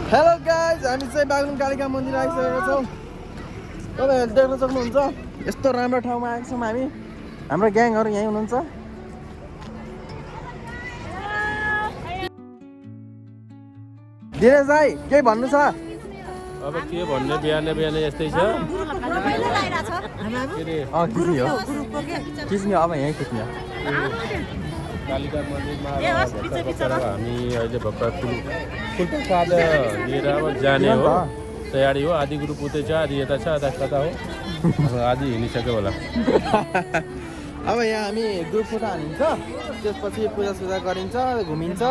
Hello guys, हामी चाहिँ बागलुङ कालिका मन्दिर आइसकेका छौँ। तपाईँहरूले देख्न सक्नुहुन्छ यस्तो राम्रो ठाउँमा आएका छौँ हामी। हाम्रो ग्याङहरू यहीँ हुनुहुन्छ। दिनेश भाइ केही भन्नु छ? अब के भन्ने बिहानै यस्तै छ। खिच्ने अब यहीँ खिच्ने। कालिका मन्दिरमा हामी अहिले भर्खर फुलप्रसाद लिएर अब जाने हो, तयारी हो। आधी ग्रुप उतै छ, आधी यता छ, आधा कता हो। आधी हिँडिसक्यो होला। अब यहाँ हामी ग्रुप फोटो हालिन्छ, त्यसपछि पूजासुजा गरिन्छ, घुमिन्छ,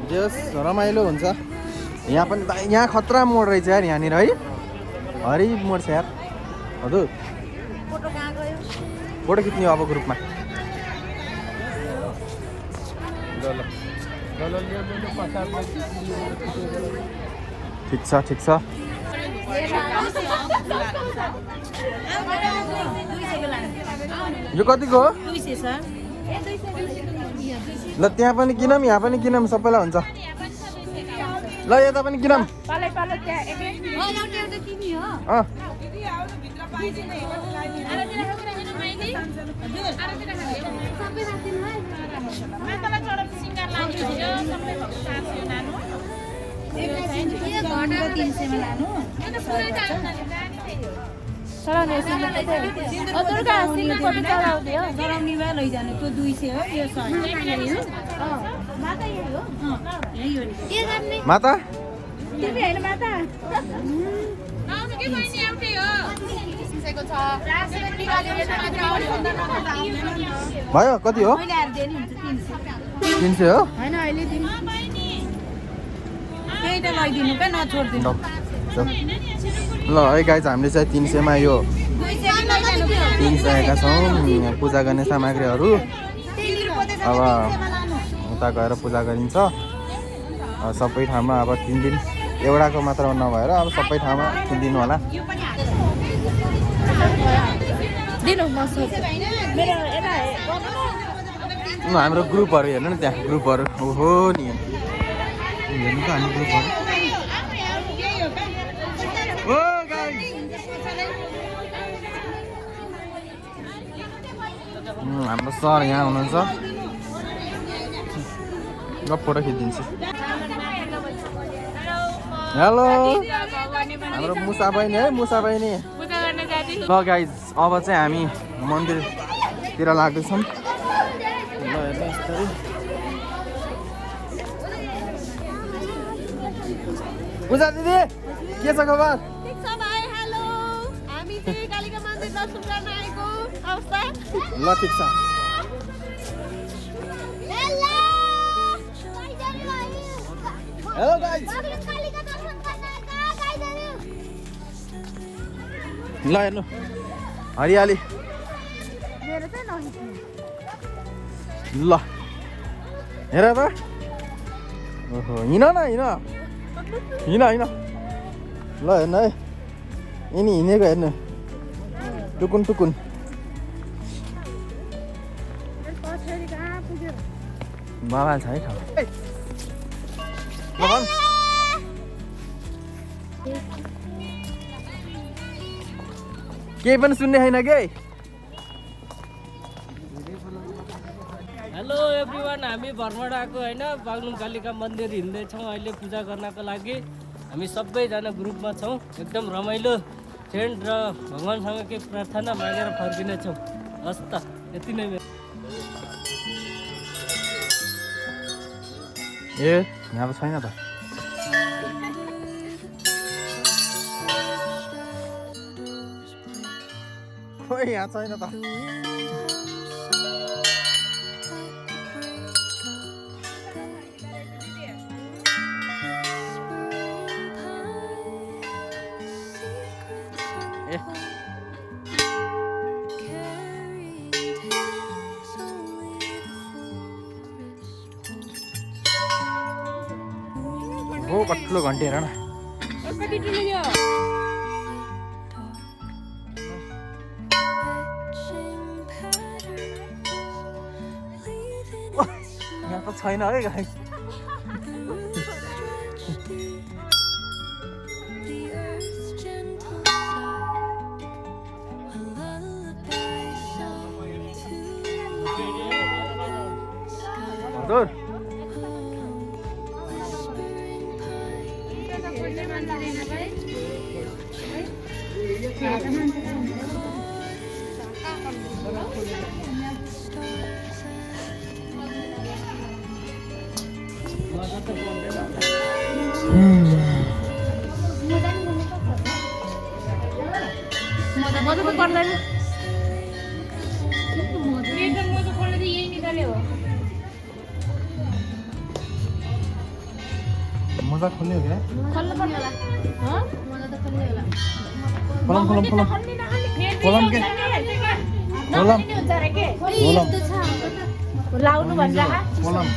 जस रमाइलो हुन्छ। यहाँ पनि यहाँ खतरा मोड रहेछ यार, यहाँनिर है हरि मोड छ यार। हजुर फोटो खिच्ने अब ग्रुपमा। ठिक छ ठिक छ। यो कतिको हो? ल त्यहाँ पनि किनौँ, यहाँ पनि किनौँ, सबैलाई हुन्छ। ल यता पनि किनौँ। माता भयो कति हो? 300 हो? ल है गाइज, हामीले चाहिँ 300 मा यो किनिसकेका छौँ पूजा गर्ने सामग्रीहरू। अब उता गएर पूजा गरिन्छ सबै ठाउँमा। अब 3 दिन एउटाको मात्र नभएर अब सबै ठाउँमा किनिदिनु होला। हाम्रो ग्रुपहरू हेर्नु न, त्यहाँ ग्रुपहरू ओहो नि हेर्नु त हाम्रो ग्रुपहरू। हाम्रो सर यहाँ हुनुहुन्छ, ल फोटो खिचिदिन्छु। हेलो हाम्रो मुसा बहिनी है, मुसा बहिनी। ल गाइज अब चाहिँ हामी मन्दिरतिर लाग्दैछौँ। पूजा दिदी के छ खबर? ठीक छ भाइ, हेलो। हामी चाहिँ कालिका मन्दिर दर्शन गर्न आएको अवस्था। ल ठिक छ। हेलो गाइज, ल हेर्नु हरियाली। ल हेर त, ओहो हिँड न हिँड हिँड हिँड। ल हेर्नु है, यिनी हिँडेको हेर्नु, टुकुन टुकुन। बाबा छ है ठाउँ। केही पनि सुन्ने छैन के? हेलो एभ्रिवान, हामी भ्रमण आएको होइन, बागलुङ कालिका मन्दिर हिँड्दैछौँ अहिले पूजा गर्नको लागि। हामी सबैजना ग्रुपमा छौँ, एकदम रमाइलो फ्रेन्ड र भगवान्सँग केही प्रार्थना मागेर फर्किनेछौँ। हस् त, यति नै। ए यहाँ त छैन त। खोइ यहाँ छैन त। ए हो कत्लो घन्टी हेर न। यहाँ त छैन है गाइस। हजुर मजा खोल्ने हो क्या खोलम खोलम खोलम खोलम के खोलम खोलम लाउनु भन्छ खोलम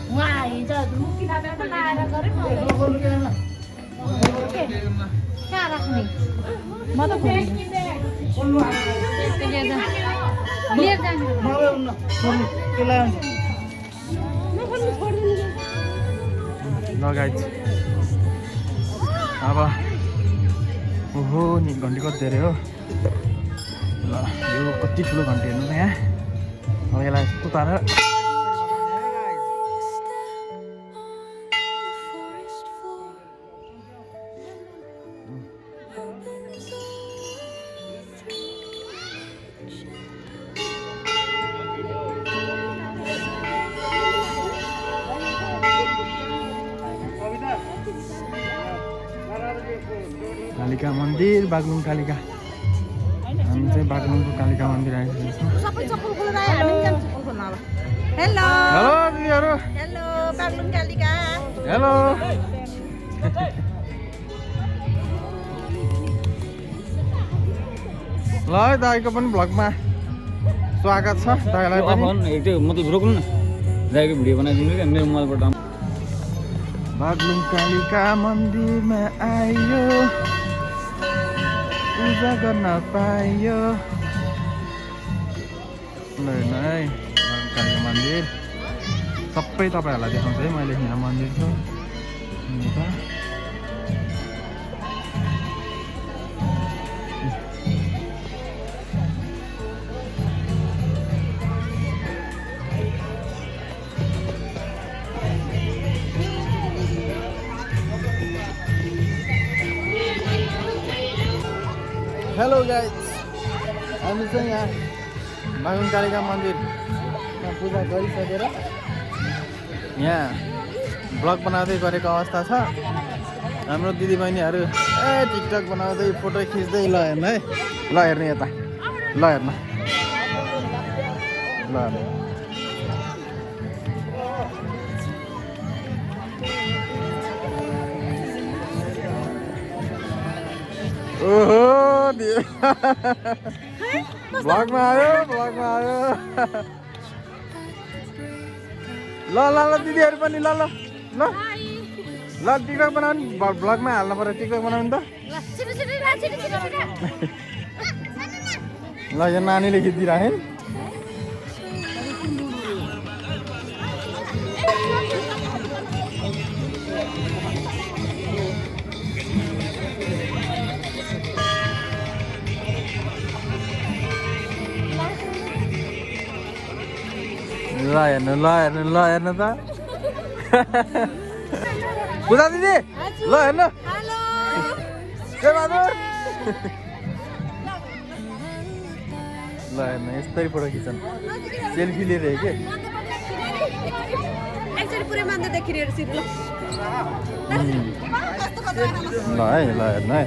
उहाँ हिजो मुक्ति दादा पनि आएर गरे कहाँ राख्ने म त लिएर जानु ल गाइज अब ओहो नि घन्टी कति धेरै हो ल यो कति ठुलो घन्टी हेर्नु न यहाँ अब यसलाई उतारेर कालिका मन्दिर बागलुङ कालिका हामी चाहिँ बागलुङको कालिका मन्दिर आइसकेको छौँ सबै चप्पल खोलेर आयो हामी पनि जाम चप्पल खोल्न अब हेलो हेलो दिदीहरू हेलो बागलुङ कालिका हेलो ल है दाइको पनि भ्लगमा स्वागत छ दाइलाई पनि मतलब रोक्नु न दाइको भिडियो बनाइदिनु क्या मेरो मोबाइलबाट बागलुङ कालिका मन्दिरमा आइयो पूजा गर्न पाइयो ल हेर्नु है बागलुङ कालिका मन्दिर सबै तपाईँहरूलाई देखाउँछु है मैले यहाँ मन्दिर छ यता हेलो गाइज हामी चाहिँ यहाँ बागलुङ कालिका मन्दिरमा पूजा गरिसकेर यहाँ ब्लग बनाउँदै गरेको अवस्था छ हाम्रो दिदीबहिनीहरू टिकटक बनाउँदै फोटो खिच्दै ल हेर्नु है ल हेर्नु यता ल हेर्नु ल हेर्नु ओहो भ्लगमा आयो ल ल ल दिदीहरू पनि ल ल ल ल टिकटक बनाउनु भ्लगमा हाल्नु पर्यो टिकटक बनाउनु त ल यो नानीले खिचिदिरहेँ ल हेर्नु त पूजा दिदी ल हेर्नु जय बहादुर ल हेर्नु यस्तै फोटो खिच्छन् सेल्फी लिएर के एकचोटि पुरै मान्दा देखिरहेको छु ल हेर्नु है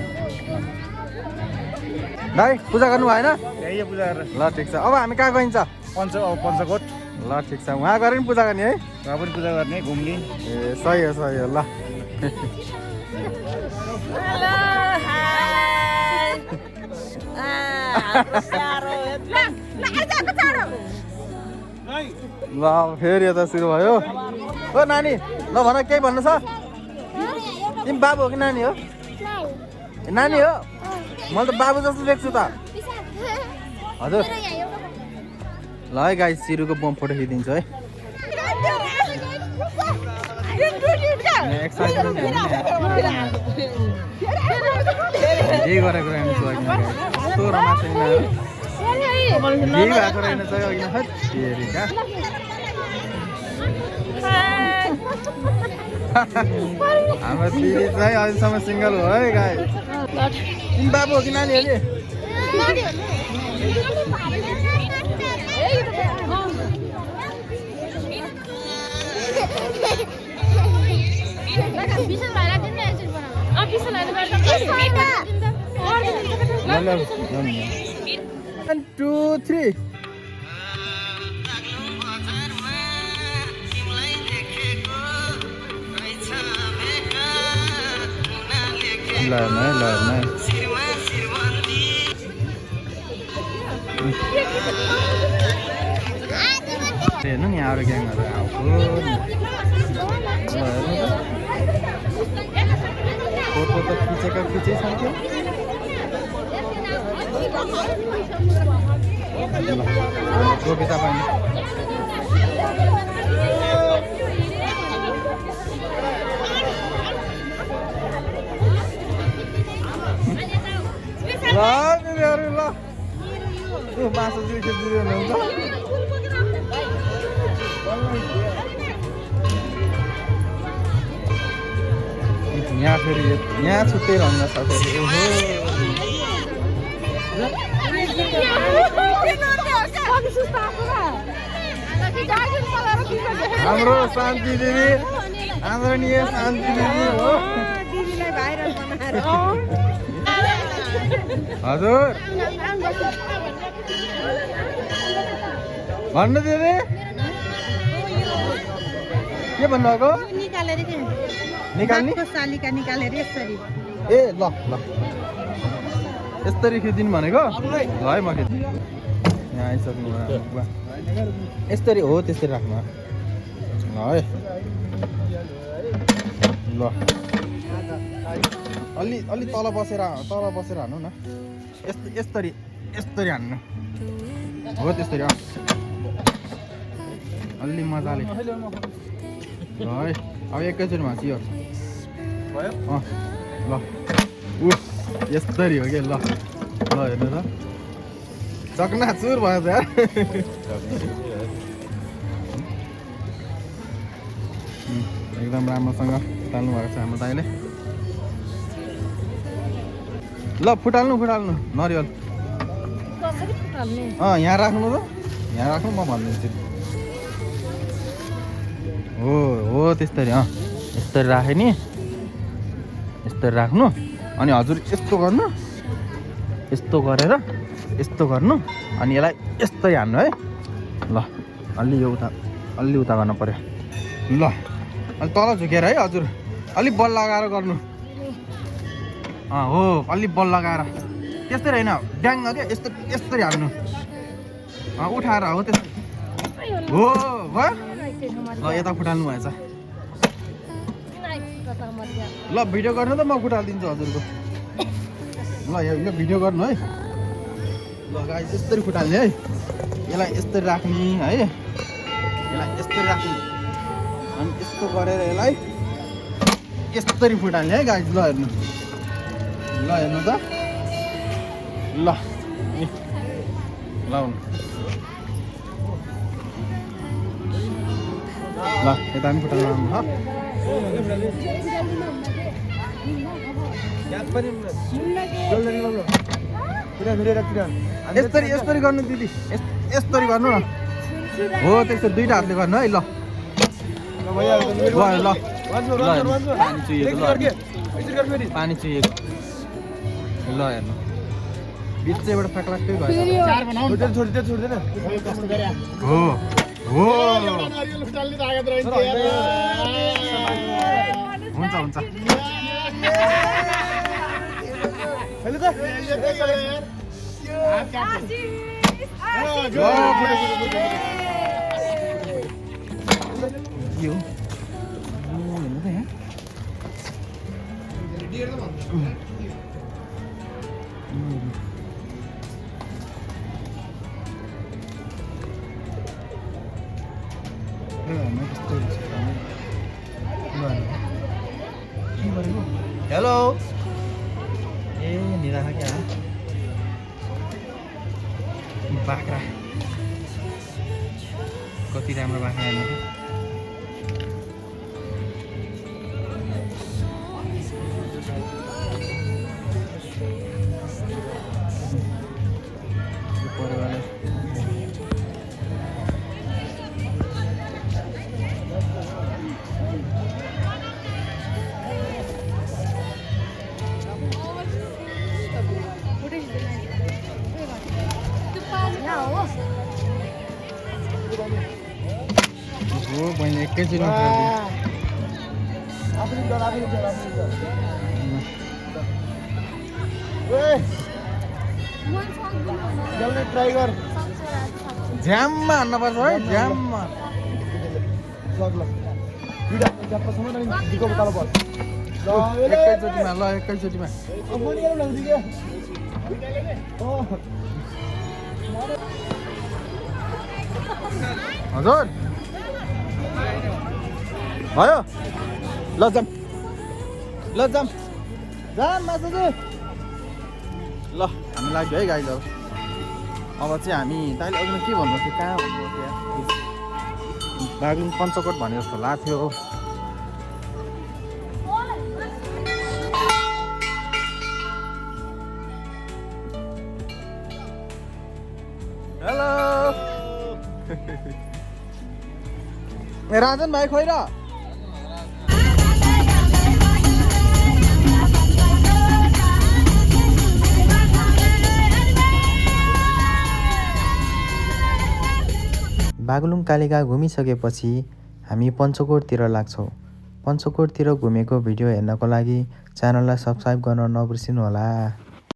दाइ पूजा गर्नु भएन यही पूजा गरेर ल ठिक छ अब हामी कहाँ गइन्छ पञ्चकोट ल ठिक छ उहाँ गएर पनि पूजा गर्ने है उहाँ पनि पूजा गर्ने घुम्ने ए सही हो ल ल फेरि यता सुरु भयो ओ नानी ल भन केही भन्नु छ तिमी बाबु हो कि नानी हो नानी हो मैले त बाबु जस्तो देख्छु त हजुर ल है गाइस सिरुको बम फोटो खिचिदिन्छु है यहाँ एक्साइटमेन्ट हेर्नु नि यही गरेको रहेनछ अघि कस्तो रमाइलो यिनीहरू यही भएको रहेनछ अघि हेरेका हाम्रो दिदी चाहिँ अहिलेसम्म सिङ्गल हो है गाई तिमी बाबु हो कि नानीहरूले One, two, three. हेर्नु नि अरू ग्याङहरू आएको फोटो त खिचेका खिचै छ त्यो गोपिता पनि ल तिमीहरू ल मासु चाहिँ खिचिदिनु हुन्छ यहाँ फेरि यहाँ छुट्टै रङ्ग छ फेरि हाम्रो शान्ति दिदी आदरणीय शान्ति दिदी हो हजुर भन्नु दिदी के भन्नुभएको निकाल्ने सालिका निकालेर यसरी ए ल ल यसरी खिचिदिनु भनेको ल है म खिच्छु यहाँ आइसक्नु यसरी हो त्यसरी राख्नु ल है ल अलि तल बसेर हान्नु न यस्तरी हान्नु हो त्यसरी अलि मजाले ल है अब एकैचोटि भाँचियो ल यस्तरी हो कि ल हेर्नु त चकनाचुर भयो त एकदम राम्रोसँग फुटाल्नु भएको छ हाम्रो दाइले ल फुटाल्नु नरिवल यहाँ राख्नु त यहाँ राख्नु म भनिदिन्छु हो त्यस्तरी यस्तरी राखेँ नि यस्तरी राख्नु अनि हजुर यस्तो गर्नु यस्तो गरेर यस्तो गर्नु अनि यसलाई यस्तै हान्नु है ल अलि उता गर्नु पर्यो ल अलि तल झुकेर है हजुर अलिक बल लगाएर गर्नु हो अलि बल लगाएर त्यस्तै होइन ड्याङ क्या यस्तरी हान्नु उठाएर हो त्यस्तो हो भयो ल यता फुटाल्नु भएछ ल भिडियो गर्नु त म फुटालिदिन्छु हजुरको ल यो भिडियो गर्नु है ल गाइस यसरी फुटाल्ने है यसलाई यसरी राख्ने है यसलाई यसरी राख्ने अनि यस्तो गरेर यसलाई यसरी फुटाल्ने है गाइस ल हेर्नु त ल लाउनु ल यता पनि फुटाल्नु यसरी गर्नु दिदी यसरी गर्नु न हो त्यसरी दुईटा हातले गर्नु है ल पानी चुहिएको ल हेर्नु बिचैबाट फ्याक्लाक्कै भयो हो हुन्छ हेलो ए निरा क्या बाख्रा कति राम्रो बाख्रा हेर्नु हो बहिनी एकैचोटि झ्याममा हान्नुपर्छ है झ्याममा एकैचोटिमा ल एकैचोटिमा हजुर भयो ल जाम मासु ल हामी लाग्यो है गाइज अब चाहिँ हामी दाइले अघि के भन्नु थियो कहाँ भन्नु थियो बागलुङ पञ्चकोट भने जस्तो लाग्थ्यो हेलो ए राजन भाइ खोइ र बागलुङ कालिका घुमिसकेपछि हामी पञ्चकोटतिर लाग्छौँ। पञ्चकोटतिर घुमेको भिडियो हेर्नको लागि च्यानललाई सब्स्क्राइब गर्न नबिर्सिनु होला।